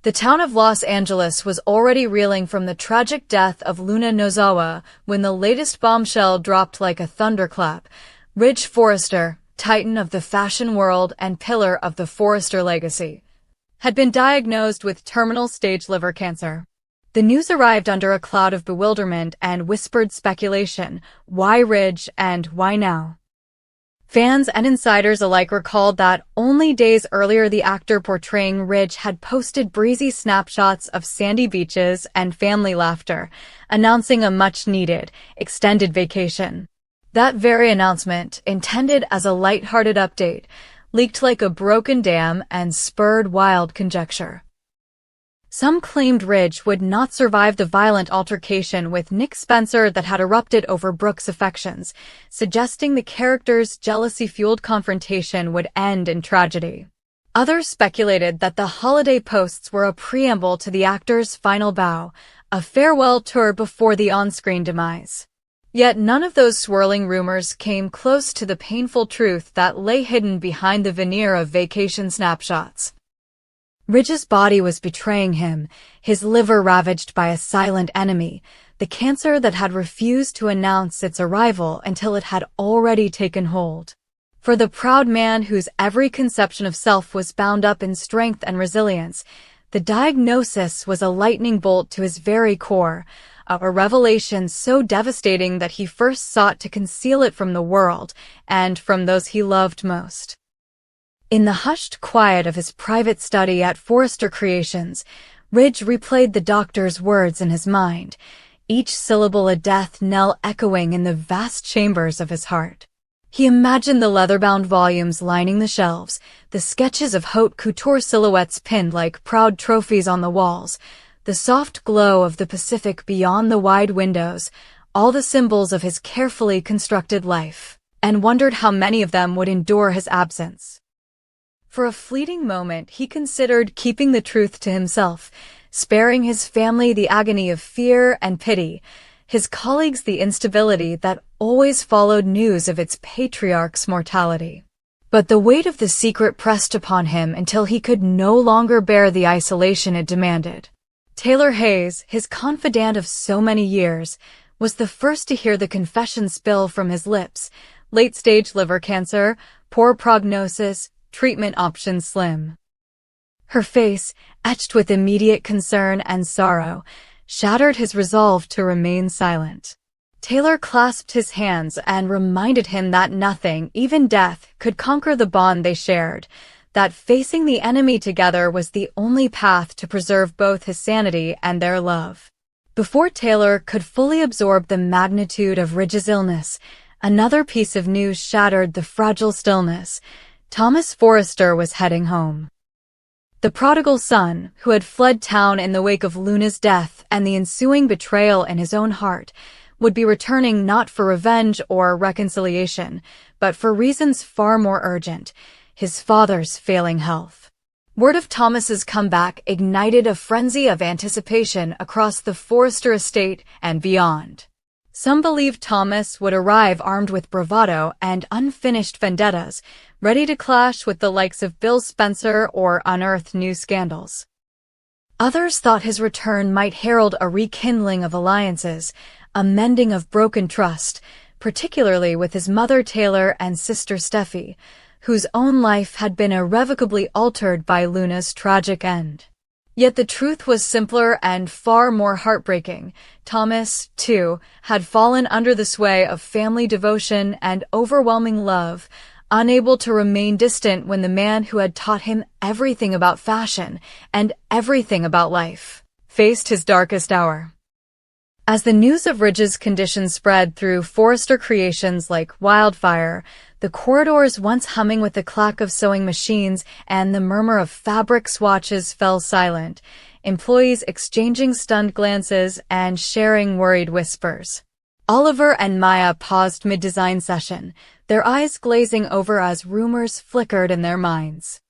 The town of Los Angeles was already reeling from the tragic death of Luna Nozawa when the latest bombshell dropped like a thunderclap. Ridge Forrester, titan of the fashion world and pillar of the Forrester legacy, had been diagnosed with terminal stage liver cancer. The news arrived under a cloud of bewilderment and whispered speculation. Why Ridge and why now? Fans and insiders alike recalled that only days earlier the actor portraying Ridge had posted breezy snapshots of sandy beaches and family laughter, announcing a much-needed, extended vacation. That very announcement, intended as a light-hearted update, leaked like a broken dam and spurred wild conjecture. Some claimed Ridge would not survive the violent altercation with Nick Spencer that had erupted over Brooke's affections, suggesting the character's jealousy-fueled confrontation would end in tragedy. Others speculated that the holiday posts were a preamble to the actor's final bow, a farewell tour before the on-screen demise. Yet none of those swirling rumors came close to the painful truth that lay hidden behind the veneer of vacation snapshots. Ridge's body was betraying him, his liver ravaged by a silent enemy, the cancer that had refused to announce its arrival until it had already taken hold. For the proud man whose every conception of self was bound up in strength and resilience, the diagnosis was a lightning bolt to his very core, a revelation so devastating that he first sought to conceal it from the world and from those he loved most. In the hushed quiet of his private study at Forrester Creations, Ridge replayed the doctor's words in his mind, each syllable a death knell echoing in the vast chambers of his heart. He imagined the leather-bound volumes lining the shelves, the sketches of haute couture silhouettes pinned like proud trophies on the walls, the soft glow of the Pacific beyond the wide windows, all the symbols of his carefully constructed life, and wondered how many of them would endure his absence. For a fleeting moment, he considered keeping the truth to himself, sparing his family the agony of fear and pity, his colleagues the instability that always followed news of its patriarch's mortality. But the weight of the secret pressed upon him until he could no longer bear the isolation it demanded. Taylor Hayes, his confidant of so many years, was the first to hear the confession spill from his lips. Late-stage liver cancer, poor prognosis, treatment options slim. Her face, etched with immediate concern and sorrow, shattered his resolve to remain silent. Taylor clasped his hands and reminded him that nothing, even death, could conquer the bond they shared, that facing the enemy together was the only path to preserve both his sanity and their love. Before Taylor could fully absorb the magnitude of Ridge's illness, another piece of news shattered the fragile stillness. Thomas Forrester was heading home. The prodigal son, who had fled town in the wake of Luna's death and the ensuing betrayal in his own heart, would be returning not for revenge or reconciliation, but for reasons far more urgent, his father's failing health. Word of Thomas's comeback ignited a frenzy of anticipation across the Forrester estate and beyond. Some believed Thomas would arrive armed with bravado and unfinished vendettas, ready to clash with the likes of Bill Spencer or unearth new scandals. Others thought his return might herald a rekindling of alliances, a mending of broken trust, particularly with his mother Taylor and sister Steffi, whose own life had been irrevocably altered by Luna's tragic end. Yet the truth was simpler and far more heartbreaking. Thomas, too, had fallen under the sway of family devotion and overwhelming love, unable to remain distant when the man who had taught him everything about fashion and everything about life faced his darkest hour. As the news of Ridge's condition spread through Forrester Creations like wildfire, the corridors once humming with the clack of sewing machines and the murmur of fabric swatches fell silent, employees exchanging stunned glances and sharing worried whispers. Oliver and Maya paused mid-design session, their eyes glazing over as rumors flickered in their minds.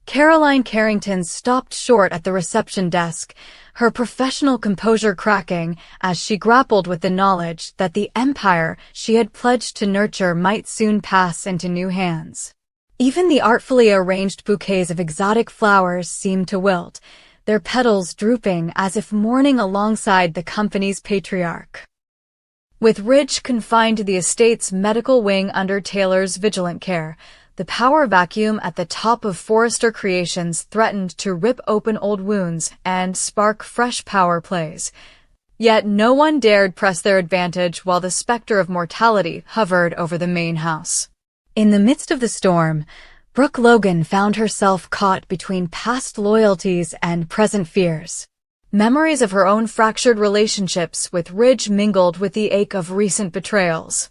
Caroline Carrington stopped short at the reception desk, her professional composure cracking as she grappled with the knowledge that the empire she had pledged to nurture might soon pass into new hands. Even the artfully arranged bouquets of exotic flowers seemed to wilt, their petals drooping as if mourning alongside the company's patriarch. With Ridge confined to the estate's medical wing under Taylor's vigilant care, the power vacuum at the top of Forrester Creations threatened to rip open old wounds and spark fresh power plays. Yet no one dared press their advantage while the specter of mortality hovered over the main house. In the midst of the storm, Brooke Logan found herself caught between past loyalties and present fears. Memories of her own fractured relationships with Ridge mingled with the ache of recent betrayals.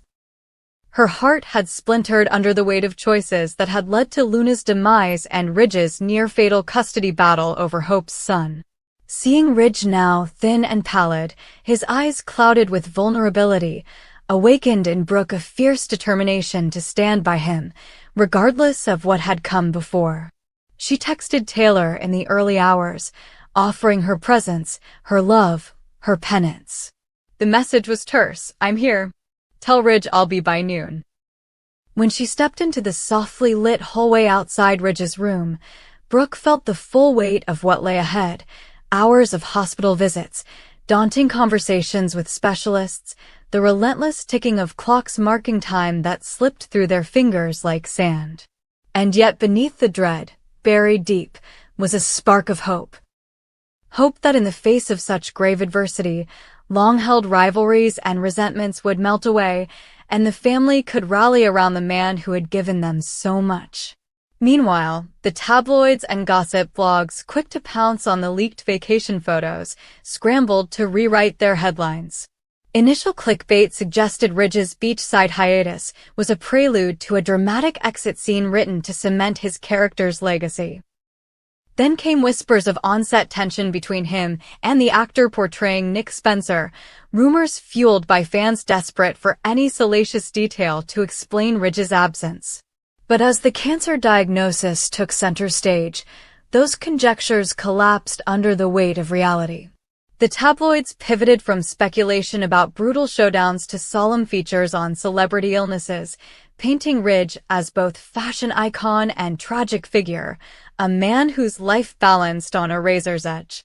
Her heart had splintered under the weight of choices that had led to Luna's demise and Ridge's near-fatal custody battle over Hope's son. Seeing Ridge now thin and pallid, his eyes clouded with vulnerability, awakened in Brooke a fierce determination to stand by him, regardless of what had come before. She texted Taylor in the early hours, offering her presence, her love, her penance. The message was terse. "I'm here. Tell Ridge I'll be by noon." When she stepped into the softly lit hallway outside Ridge's room, Brooke felt the full weight of what lay ahead: hours of hospital visits, daunting conversations with specialists, the relentless ticking of clocks marking time that slipped through their fingers like sand. And yet beneath the dread, buried deep, was a spark of hope. Hope that in the face of such grave adversity, long-held rivalries and resentments would melt away, and the family could rally around the man who had given them so much. Meanwhile, the tabloids and gossip blogs, quick to pounce on the leaked vacation photos, scrambled to rewrite their headlines. Initial clickbait suggested Ridge's beachside hiatus was a prelude to a dramatic exit scene written to cement his character's legacy. Then came whispers of on-set tension between him and the actor portraying Nick Spencer, rumors fueled by fans desperate for any salacious detail to explain Ridge's absence. But as the cancer diagnosis took center stage, those conjectures collapsed under the weight of reality. The tabloids pivoted from speculation about brutal showdowns to solemn features on celebrity illnesses, painting Ridge as both fashion icon and tragic figure, a man whose life balanced on a razor's edge.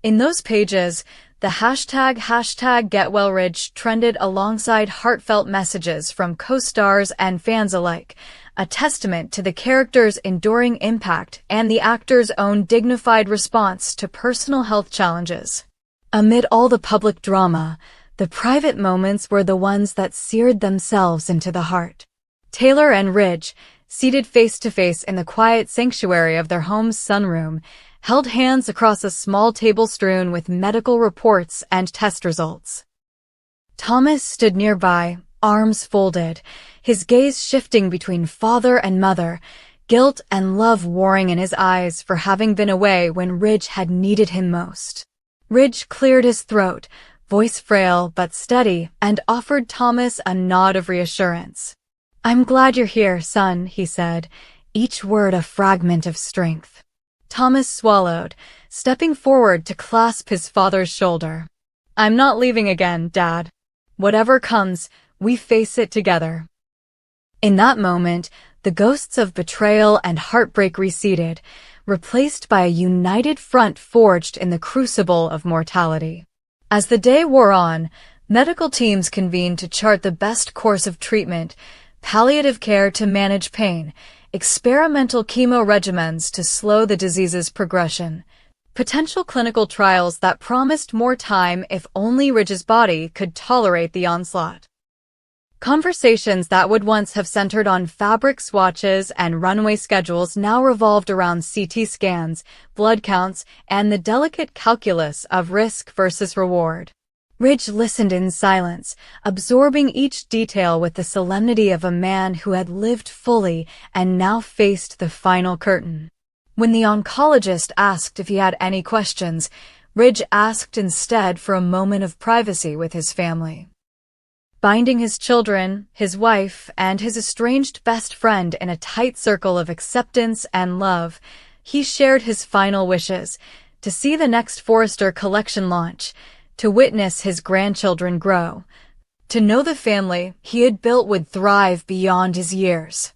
In those pages, the hashtag #GetWellRidge trended alongside heartfelt messages from co-stars and fans alike, a testament to the character's enduring impact and the actor's own dignified response to personal health challenges. Amid all the public drama, the private moments were the ones that seared themselves into the heart. Taylor and Ridge, seated face-to-face in the quiet sanctuary of their home's sunroom, held hands across a small table strewn with medical reports and test results. Thomas stood nearby, arms folded, his gaze shifting between father and mother, guilt and love warring in his eyes for having been away when Ridge had needed him most. Ridge cleared his throat, voice frail but steady, and offered Thomas a nod of reassurance. "I'm glad you're here, son," he said, each word a fragment of strength. Thomas swallowed, stepping forward to clasp his father's shoulder. "I'm not leaving again, Dad. Whatever comes, we face it together." In that moment, the ghosts of betrayal and heartbreak receded, replaced by a united front forged in the crucible of mortality. As the day wore on, medical teams convened to chart the best course of treatment, palliative care to manage pain, experimental chemo regimens to slow the disease's progression, potential clinical trials that promised more time if only Ridge's body could tolerate the onslaught. Conversations that would once have centered on fabric swatches and runway schedules now revolved around CT scans, blood counts, and the delicate calculus of risk versus reward. Ridge listened in silence, absorbing each detail with the solemnity of a man who had lived fully and now faced the final curtain. When the oncologist asked if he had any questions, Ridge asked instead for a moment of privacy with his family. Binding his children, his wife, and his estranged best friend in a tight circle of acceptance and love, he shared his final wishes: to see the next Forrester collection launch, to witness his grandchildren grow, to know the family he had built would thrive beyond his years.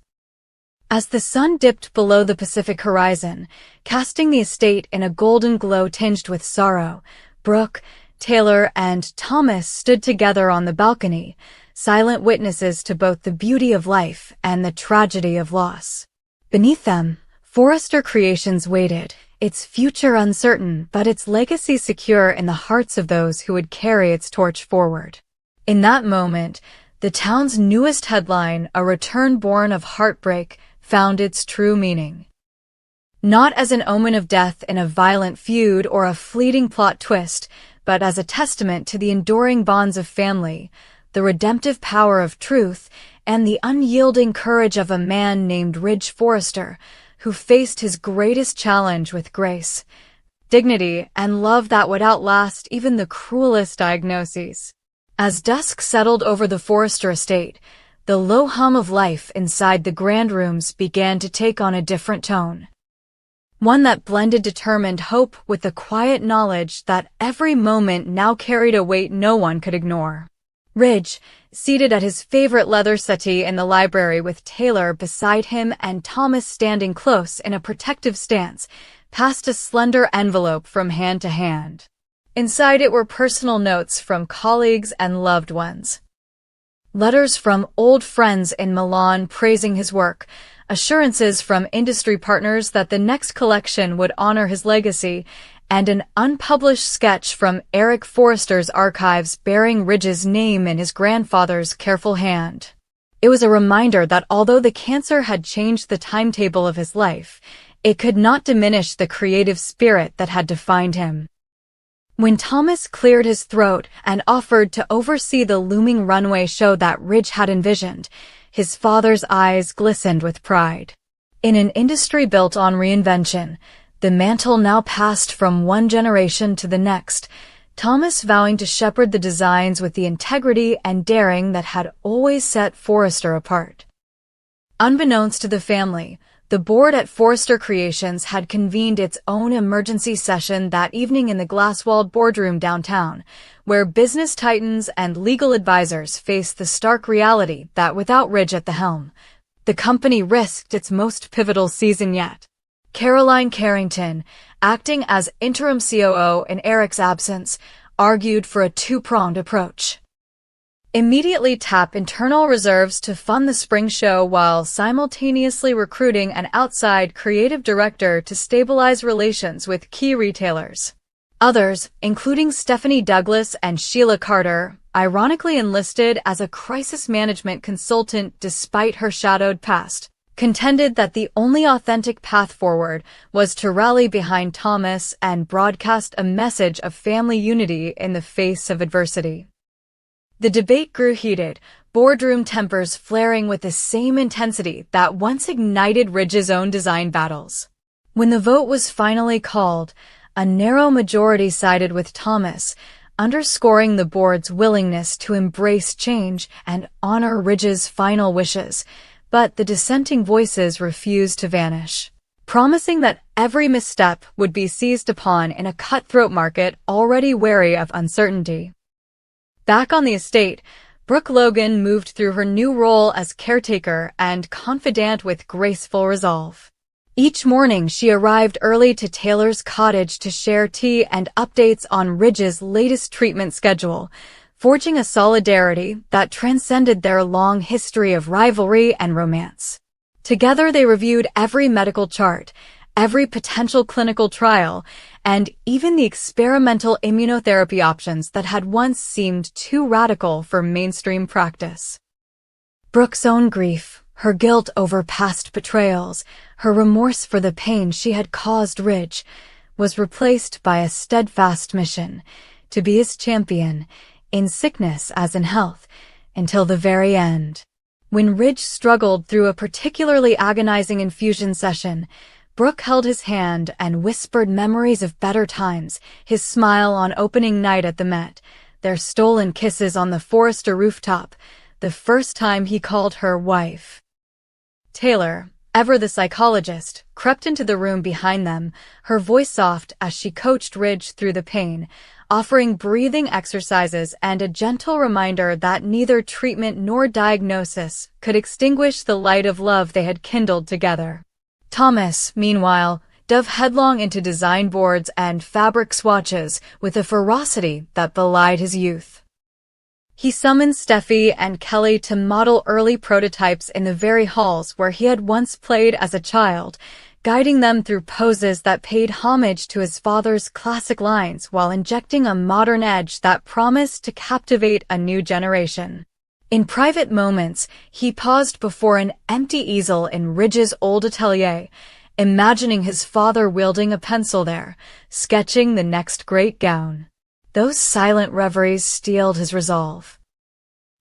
As the sun dipped below the Pacific horizon, casting the estate in a golden glow tinged with sorrow, Brooke, Taylor, and Thomas stood together on the balcony, silent witnesses to both the beauty of life and the tragedy of loss. Beneath them, Forrester Creations waited, its future uncertain but its legacy secure in the hearts of those who would carry its torch forward. In that moment, the town's newest headline, "A Return Born of Heartbreak," found its true meaning. Not as an omen of death in a violent feud or a fleeting plot twist, but as a testament to the enduring bonds of family, the redemptive power of truth, and the unyielding courage of a man named Ridge Forrester, who faced his greatest challenge with grace, dignity, and love that would outlast even the cruelest diagnoses. As dusk settled over the Forrester estate, the low hum of life inside the grand rooms began to take on a different tone. One that blended determined hope with the quiet knowledge that every moment now carried a weight no one could ignore. Ridge, seated at his favorite leather settee in the library with Taylor beside him and Thomas standing close in a protective stance, passed a slender envelope from hand to hand. Inside it were personal notes from colleagues and loved ones. Letters from old friends in Milan praising his work, assurances from industry partners that the next collection would honor his legacy, and an unpublished sketch from Eric Forrester's archives bearing Ridge's name in his grandfather's careful hand. It was a reminder that although the cancer had changed the timetable of his life, it could not diminish the creative spirit that had defined him. When Thomas cleared his throat and offered to oversee the looming runway show that Ridge had envisioned, his father's eyes glistened with pride. In an industry built on reinvention, the mantle now passed from one generation to the next, Thomas vowing to shepherd the designs with the integrity and daring that had always set Forrester apart. Unbeknownst to the family, the board at Forrester Creations had convened its own emergency session that evening in the glass-walled boardroom downtown, where business titans and legal advisors faced the stark reality that without Ridge at the helm, the company risked its most pivotal season yet. Caroline Carrington, acting as interim COO in Eric's absence, argued for a two-pronged approach. Immediately tap internal reserves to fund the spring show while simultaneously recruiting an outside creative director to stabilize relations with key retailers. Others, including Stephanie Douglas and Sheila Carter, ironically enlisted as a crisis management consultant despite her shadowed past, contended that the only authentic path forward was to rally behind Thomas and broadcast a message of family unity in the face of adversity. The debate grew heated, boardroom tempers flaring with the same intensity that once ignited Ridge's own design battles. When the vote was finally called, a narrow majority sided with Thomas, underscoring the board's willingness to embrace change and honor Ridge's final wishes, but the dissenting voices refused to vanish, promising that every misstep would be seized upon in a cutthroat market already wary of uncertainty. Back on the estate, Brooke Logan moved through her new role as caretaker and confidant with graceful resolve. Each morning she arrived early to Taylor's cottage to share tea and updates on Ridge's latest treatment schedule, forging a solidarity that transcended their long history of rivalry and romance. Together they reviewed every medical chart, every potential clinical trial, and even the experimental immunotherapy options that had once seemed too radical for mainstream practice. Brooke's own grief, her guilt over past betrayals, her remorse for the pain she had caused Ridge, was replaced by a steadfast mission to be his champion, in sickness as in health, until the very end. When Ridge struggled through a particularly agonizing infusion session, Brooke held his hand and whispered memories of better times, his smile on opening night at the Met, their stolen kisses on the Forrester rooftop, the first time he called her wife. Taylor, ever the psychologist, crept into the room behind them, her voice soft as she coached Ridge through the pain, offering breathing exercises and a gentle reminder that neither treatment nor diagnosis could extinguish the light of love they had kindled together. Thomas, meanwhile, dove headlong into design boards and fabric swatches with a ferocity that belied his youth. He summoned Steffi and Kelly to model early prototypes in the very halls where he had once played as a child, guiding them through poses that paid homage to his father's classic lines while injecting a modern edge that promised to captivate a new generation. In private moments, he paused before an empty easel in Ridge's old atelier, imagining his father wielding a pencil there, sketching the next great gown. Those silent reveries steeled his resolve.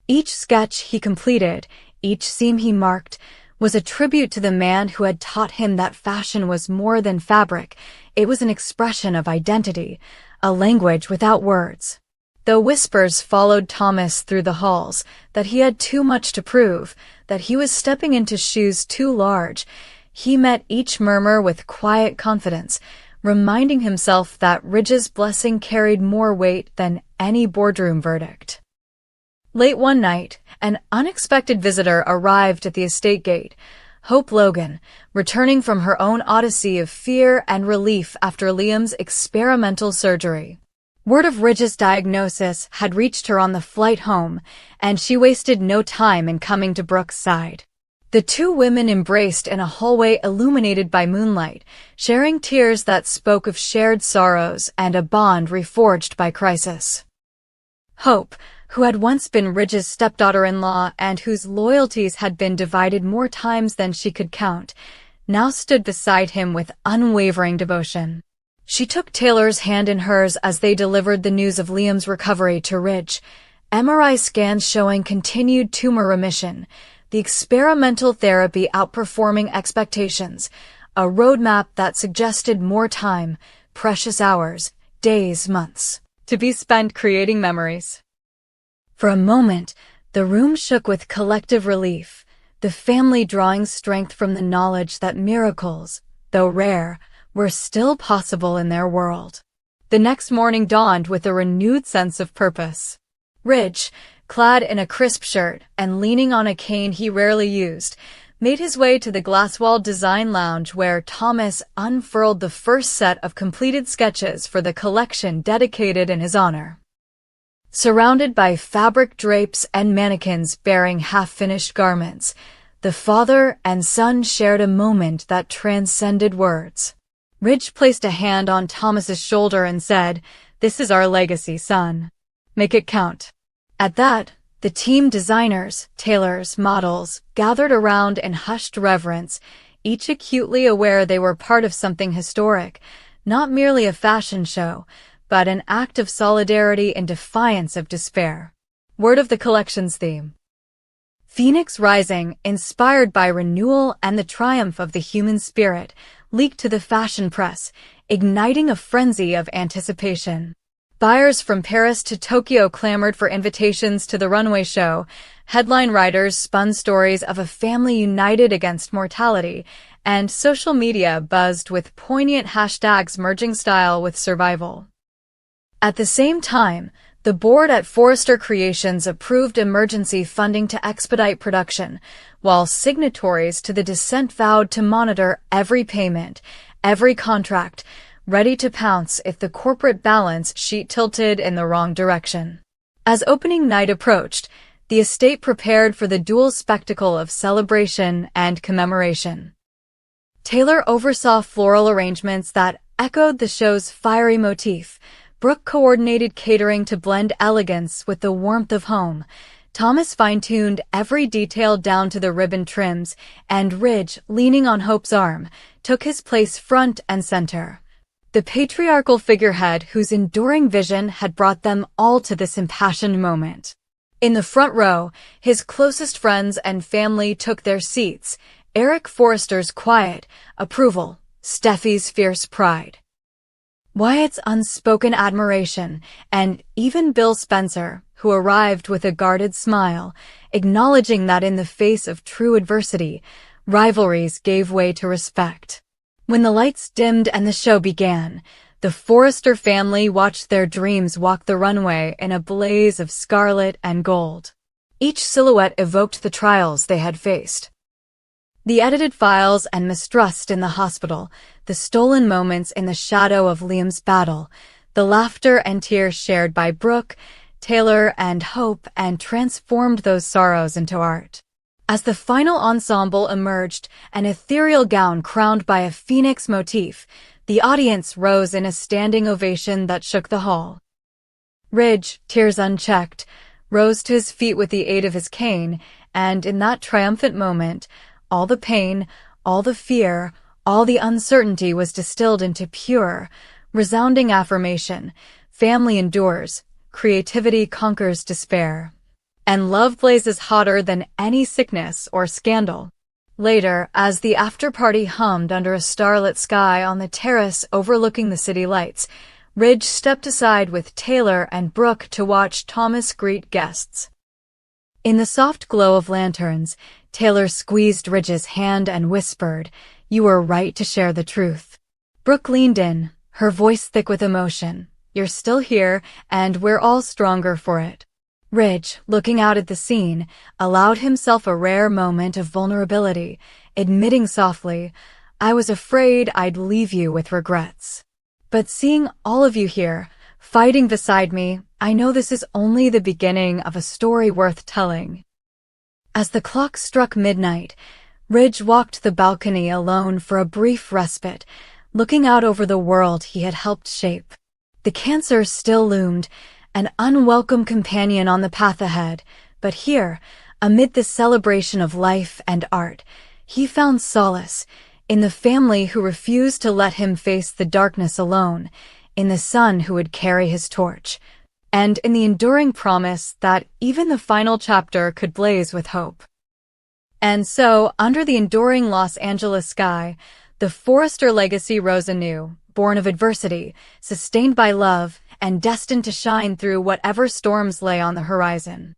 Each sketch he completed, each seam he marked, was a tribute to the man who had taught him that fashion was more than fabric. It was an expression of identity, a language without words. Though whispers followed Thomas through the halls, that he had too much to prove, that he was stepping into shoes too large, he met each murmur with quiet confidence, reminding himself that Ridge's blessing carried more weight than any boardroom verdict. Late one night, an unexpected visitor arrived at the estate gate, Hope Logan, returning from her own odyssey of fear and relief after Liam's experimental surgery. Word of Ridge's diagnosis had reached her on the flight home, and she wasted no time in coming to Brooke's side. The two women embraced in a hallway illuminated by moonlight, sharing tears that spoke of shared sorrows and a bond reforged by crisis. Hope, who had once been Ridge's stepdaughter-in-law and whose loyalties had been divided more times than she could count, now stood beside him with unwavering devotion. She took Taylor's hand in hers as they delivered the news of Liam's recovery to Ridge, MRI scans showing continued tumor remission, the experimental therapy outperforming expectations, a roadmap that suggested more time, precious hours, days, months, to be spent creating memories. For a moment, the room shook with collective relief, the family drawing strength from the knowledge that miracles, though rare, were still possible in their world. The next morning dawned with a renewed sense of purpose. Ridge, clad in a crisp shirt and leaning on a cane he rarely used, made his way to the glass-walled design lounge where Thomas unfurled the first set of completed sketches for the collection dedicated in his honor. Surrounded by fabric drapes and mannequins bearing half-finished garments, the father and son shared a moment that transcended words. Ridge placed a hand on Thomas's shoulder and said, "This is our legacy, son. Make it count." At that, the team designers, tailors, models, gathered around in hushed reverence, each acutely aware they were part of something historic, not merely a fashion show, but an act of solidarity in defiance of despair. Word of the collection's theme. Phoenix Rising, inspired by renewal and the triumph of the human spirit, leaked to the fashion press, igniting a frenzy of anticipation. Buyers from Paris to Tokyo clamored for invitations to the runway show, headline writers spun stories of a family united against mortality, and social media buzzed with poignant hashtags merging style with survival. At the same time, the board at Forrester Creations approved emergency funding to expedite production, while signatories to the dissent vowed to monitor every payment, every contract, ready to pounce if the corporate balance sheet tilted in the wrong direction. As opening night approached, the estate prepared for the dual spectacle of celebration and commemoration. Taylor oversaw floral arrangements that echoed the show's fiery motif. Brooke coordinated catering to blend elegance with the warmth of home. Thomas fine-tuned every detail down to the ribbon trims, and Ridge, leaning on Hope's arm, took his place front and center. The patriarchal figurehead whose enduring vision had brought them all to this impassioned moment. In the front row, his closest friends and family took their seats, Eric Forrester's quiet approval, Steffi's fierce pride, Wyatt's unspoken admiration, and even Bill Spencer, who arrived with a guarded smile, acknowledging that in the face of true adversity, rivalries gave way to respect. When the lights dimmed and the show began, The Forrester family watched their dreams walk the runway in a blaze of scarlet and gold. Each silhouette evoked the trials they had faced. The edited files and mistrust in the hospital, the stolen moments in the shadow of Liam's battle, the laughter and tears shared by Brooke, Taylor, and Hope, and transformed those sorrows into art. As the final ensemble emerged, an ethereal gown crowned by a phoenix motif, the audience rose in a standing ovation that shook the hall. Ridge, tears unchecked, rose to his feet with the aid of his cane, and in that triumphant moment, all the pain, all the fear, all the uncertainty was distilled into pure, resounding affirmation. Family endures, creativity conquers despair, and love blazes hotter than any sickness or scandal. Later, as the after-party hummed under a starlit sky on the terrace overlooking the city lights, Ridge stepped aside with Taylor and Brooke to watch Thomas greet guests. In the soft glow of lanterns, Taylor squeezed Ridge's hand and whispered, "You were right to share the truth." Brooke leaned in, her voice thick with emotion. "You're still here, and we're all stronger for it." Ridge, looking out at the scene, allowed himself a rare moment of vulnerability, admitting softly, "I was afraid I'd leave you with regrets. But seeing all of you here, fighting beside me, I know this is only the beginning of a story worth telling." As the clock struck midnight, Ridge walked the balcony alone for a brief respite, looking out over the world he had helped shape. The cancer still loomed, an unwelcome companion on the path ahead, but here, amid the celebration of life and art, he found solace in the family who refused to let him face the darkness alone, in the son who would carry his torch, and in the enduring promise that even the final chapter could blaze with hope. And so, under the enduring Los Angeles sky, the Forrester legacy rose anew, born of adversity, sustained by love, and destined to shine through whatever storms lay on the horizon.